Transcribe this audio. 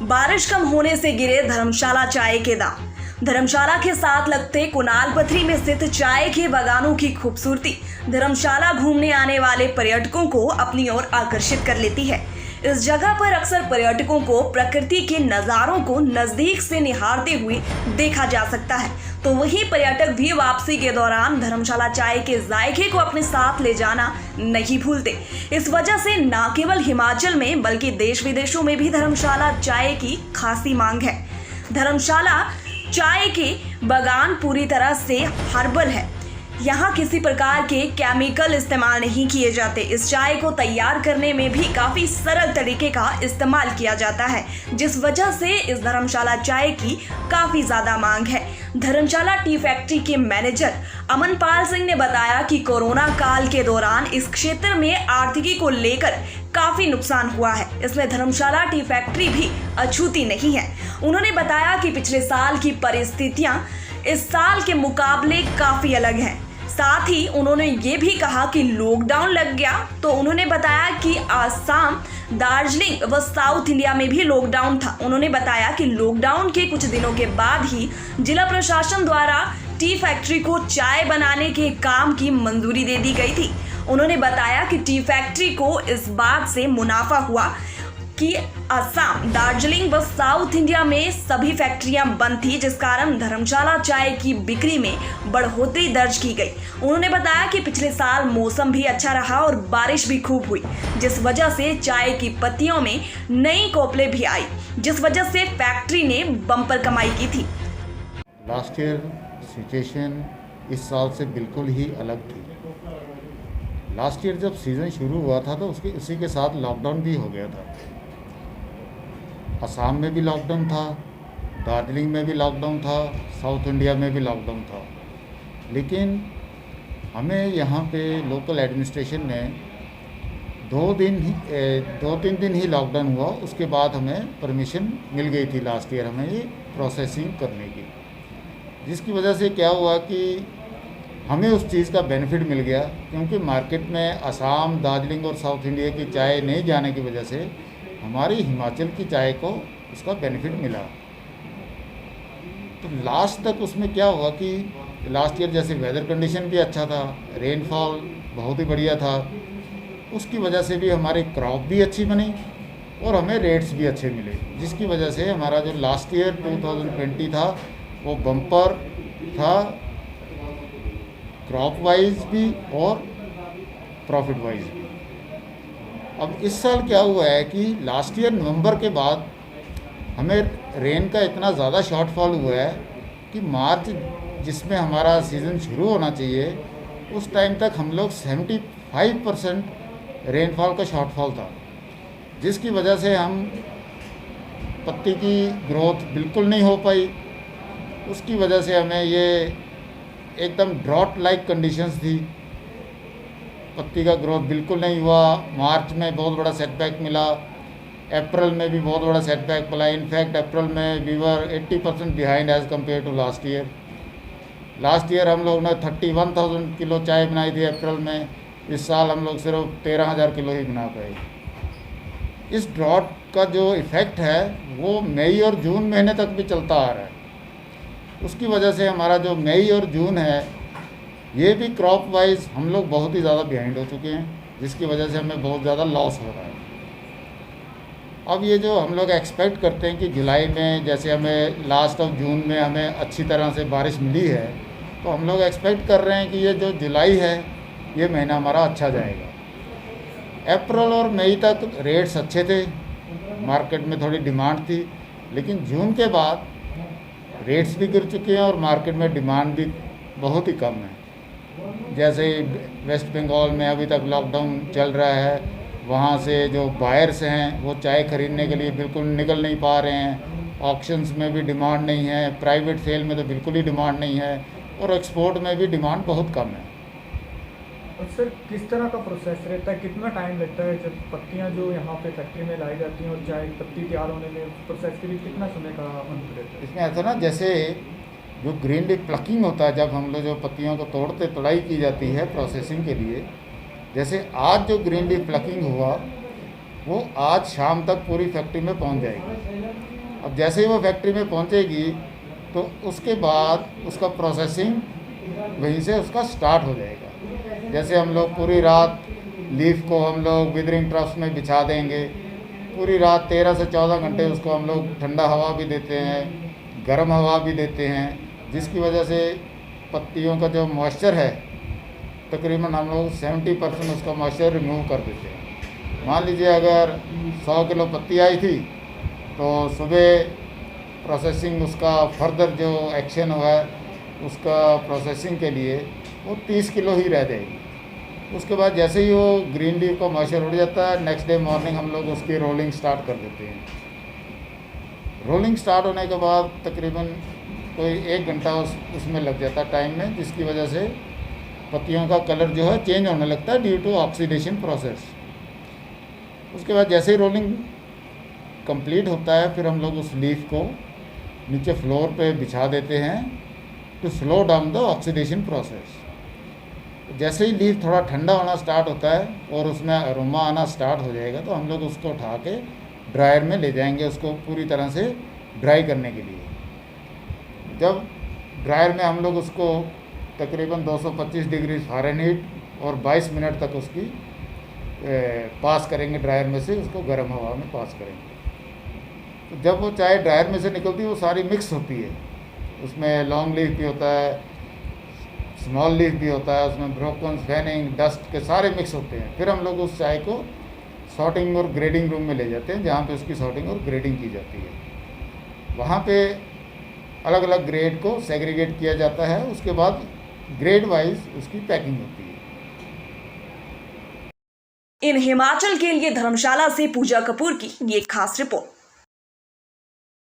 बारिश कम होने से गिरे धर्मशाला चाय के दाम। धर्मशाला के साथ लगते कुनाल पथरी में स्थित चाय के बागानों की खूबसूरती धर्मशाला घूमने आने वाले पर्यटकों को अपनी ओर आकर्षित कर लेती है। इस जगह पर अक्सर पर्यटकों को प्रकृति के नज़ारों को नज़दीक से निहारते हुए देखा जा सकता है, तो वहीं पर्यटक भी वापसी के दौरान धर्मशाला चाय के जायके को अपने साथ ले जाना नहीं भूलते। इस वजह से न केवल हिमाचल में बल्कि देश विदेशों में भी धर्मशाला चाय की खासी मांग है। धर्मशाला चाय के बागान पूरी तरह से हर्बल है। यहाँ किसी प्रकार के केमिकल इस्तेमाल नहीं किए जाते। इस चाय को तैयार करने में भी काफ़ी सरल तरीके का इस्तेमाल किया जाता है, जिस वजह से इस धर्मशाला चाय की काफ़ी ज़्यादा मांग है। धर्मशाला टी फैक्ट्री के मैनेजर अमनपाल सिंह ने बताया कि कोरोना काल के दौरान इस क्षेत्र में आर्थिकी को लेकर काफ़ी नुकसान हुआ है, इसमें धर्मशाला टी फैक्ट्री भी अछूती नहीं है। उन्होंने बताया कि पिछले साल की परिस्थितियां इस साल के मुकाबले काफ़ी अलग हैं। साथ ही उन्होंने ये भी कहा कि लॉकडाउन लग गया, तो उन्होंने बताया कि आसाम, दार्जिलिंग व साउथ इंडिया में भी लॉकडाउन था। उन्होंने बताया कि लॉकडाउन के कुछ दिनों के बाद ही जिला प्रशासन द्वारा टी फैक्ट्री को चाय बनाने के काम की मंजूरी दे दी गई थी। उन्होंने बताया कि टी फैक्ट्री को इस बात से मुनाफा हुआ कि असम, दार्जिलिंग व साउथ इंडिया में सभी फैक्ट्रियां बंद थी, जिस कारण धर्मशाला चाय की बिक्री में बढ़ोतरी दर्ज की गई। उन्होंने बताया कि पिछले साल मौसम भी अच्छा रहा और बारिश भी खूब हुई, जिस वजह से चाय की पत्तियों में नई कोपले भी आई, जिस वजह से फैक्ट्री ने बम्पर कमाई की थी। लास्ट ईयर सिचुएशन इस साल से बिल्कुल ही अलग थी। लास्ट ईयर जब सीज़न शुरू हुआ था तो उसी के साथ लॉकडाउन भी हो गया था। असम में भी लॉकडाउन था, दार्जिलिंग में भी लॉकडाउन था, साउथ इंडिया में भी लॉकडाउन था। लेकिन हमें यहाँ पे लोकल एडमिनिस्ट्रेशन ने 2-3 दिन ही लॉकडाउन हुआ, उसके बाद हमें परमिशन मिल गई थी लास्ट ईयर हमें ये प्रोसेसिंग करने की, जिसकी वजह से क्या हुआ कि हमें उस चीज़ का बेनिफिट मिल गया, क्योंकि मार्केट में असम, दार्जिलिंग और साउथ इंडिया की चाय नहीं जाने की वजह से हमारी हिमाचल की चाय को उसका बेनिफिट मिला। तो लास्ट तक उसमें क्या हुआ कि लास्ट ईयर जैसे वेदर कंडीशन भी अच्छा था, रेनफॉल बहुत ही बढ़िया था, उसकी वजह से भी हमारी क्रॉप भी अच्छी बनी और हमें रेट्स भी अच्छे मिले, जिसकी वजह से हमारा जो लास्ट ईयर 2020 था वो बम्पर था, क्रॉप वाइज भी और प्रॉफिट वाइज भी। अब इस साल क्या हुआ है कि लास्ट ईयर नवंबर के बाद हमें रेन का इतना ज़्यादा शॉर्टफॉल हुआ है कि मार्च जिसमें हमारा सीज़न शुरू होना चाहिए उस टाइम तक हम लोग 75% रेनफॉल का शॉर्टफॉल था, जिसकी वजह से हम पत्ती की ग्रोथ बिल्कुल नहीं हो पाई। उसकी वजह से हमें ये एकदम ड्रॉट लाइक कंडीशंस थी, पत्ती का ग्रोथ बिल्कुल नहीं हुआ। मार्च में बहुत बड़ा सेटबैक मिला, अप्रैल में भी बहुत बड़ा सेटबैक मिला। इनफैक्ट अप्रैल में we were 80% behind as compared to last year. Last year हम लोग ने 31,000 किलो चाय बनाई थी अप्रैल में, इस साल हम लोग सिर्फ 13,000 किलो ही बना पाए। इस ड्रॉट का जो इफ़ेक्ट है वो मई और जून महीने तक भी चलता आ रहा है। उसकी वजह से हमारा जो मई और जून है ये भी क्रॉप वाइज हम लोग बहुत ही ज़्यादा बिहाइंड हो चुके हैं, जिसकी वजह से हमें बहुत ज़्यादा लॉस हो रहा है। अब ये जो हम लोग एक्सपेक्ट करते हैं कि जुलाई में जैसे हमें लास्ट ऑफ जून में हमें अच्छी तरह से बारिश मिली है, तो हम लोग एक्सपेक्ट कर रहे हैं कि ये जो जुलाई है ये महीना हमारा अच्छा जाएगा। अप्रैल और मई तक रेट्स अच्छे थे, मार्केट में थोड़ी डिमांड थी, लेकिन जून के बाद रेट्स भी गिर चुके हैं और मार्केट में डिमांड भी बहुत ही कम है। जैसे वेस्ट बंगाल में अभी तक लॉकडाउन चल रहा है, वहाँ से जो बायर्स हैं वो चाय खरीदने के लिए बिल्कुल निकल नहीं पा रहे हैं। ऑक्शंस में भी डिमांड नहीं है, प्राइवेट सेल में तो बिल्कुल ही डिमांड नहीं है, और एक्सपोर्ट में भी डिमांड बहुत कम है। और सर किस तरह का प्रोसेस रहता है, कितना टाइम लगता है जब पत्तियाँ जो यहाँ पे फैक्ट्री में लाई जाती हैं और चाय पत्ती तैयार होने में प्रोसेस के लिए कितना समय का अंतर रहता है? इसमें ऐसा ना, जैसे जो ग्रीन लीफ प्लकिंग होता है, जब हम लोग जो पत्तियों को तोड़ते तोड़ाई की जाती है प्रोसेसिंग के लिए, जैसे आज जो ग्रीन लीफ प्लकिंग हुआ वो आज शाम तक पूरी फैक्ट्री में पहुंच जाएगी। अब जैसे ही वो फैक्ट्री में पहुंचेगी तो उसके बाद उसका प्रोसेसिंग वहीं से उसका स्टार्ट हो जाएगा। जैसे हम लोग पूरी रात लीफ को हम लोग विदरिंग ट्रफ्स में बिछा देंगे, पूरी रात 13 से 14 घंटे उसको हम लोग ठंडा हवा भी देते हैं, गर्म हवा भी देते हैं, जिसकी वजह से पत्तियों का जो मॉइस्चर है तकरीबन हम लोग 70% उसका मॉइस्चर रिमूव कर देते हैं। मान लीजिए अगर 100 किलो पत्ती आई थी तो सुबह प्रोसेसिंग उसका फर्दर जो एक्शन हुआ है उसका प्रोसेसिंग के लिए वो 30 किलो ही रह जाएगी। उसके बाद जैसे ही वो ग्रीन लीफ का मॉइस्चर उड़ जाता है, नेक्स्ट डे मॉर्निंग हम लोग उसकी रोलिंग स्टार्ट कर देते हैं। रोलिंग स्टार्ट होने के बाद तकरीबन कोई 1 घंटा उसमें लग जाता है टाइम में, जिसकी वजह से पत्तियों का कलर जो है चेंज होने लगता है ड्यू टू ऑक्सीडेशन प्रोसेस। उसके बाद जैसे ही रोलिंग कंप्लीट होता है फिर हम लोग उस लीफ को नीचे फ्लोर पे बिछा देते हैं to slow down the oxidation process. जैसे ही लीफ थोड़ा ठंडा होना स्टार्ट होता है और उसमें अरोमा आना स्टार्ट हो जाएगा तो हम लोग उसको उठा के ड्रायर में ले जाएंगे, उसको पूरी तरह से ड्राई करने के लिए। जब ड्रायर में हम लोग उसको तकरीबन 225 डिग्री फ़ारेनहीट और 22 मिनट तक उसकी पास करेंगे, ड्रायर में से उसको गर्म हवा में पास करेंगे। तो जब वो चाय ड्रायर में से निकलती है वो सारी मिक्स होती है, उसमें लॉन्ग लीफ भी होता है, स्मॉल लीफ भी होता है, उसमें ब्रोकन, फैनिंग, डस्ट के सारे मिक्स होते हैं। फिर हम लोग उस चाय को सॉर्टिंग और ग्रेडिंग रूम में ले जाते हैं जहाँ पे उसकी सॉर्टिंग और ग्रेडिंग की जाती है। वहाँ पे अलग अलग ग्रेड को सेग्रीगेट किया जाता है, उसके बाद ग्रेड वाइज उसकी पैकिंग होती है। इन हिमाचल के लिए धर्मशाला से पूजा कपूर की ये खास रिपोर्ट।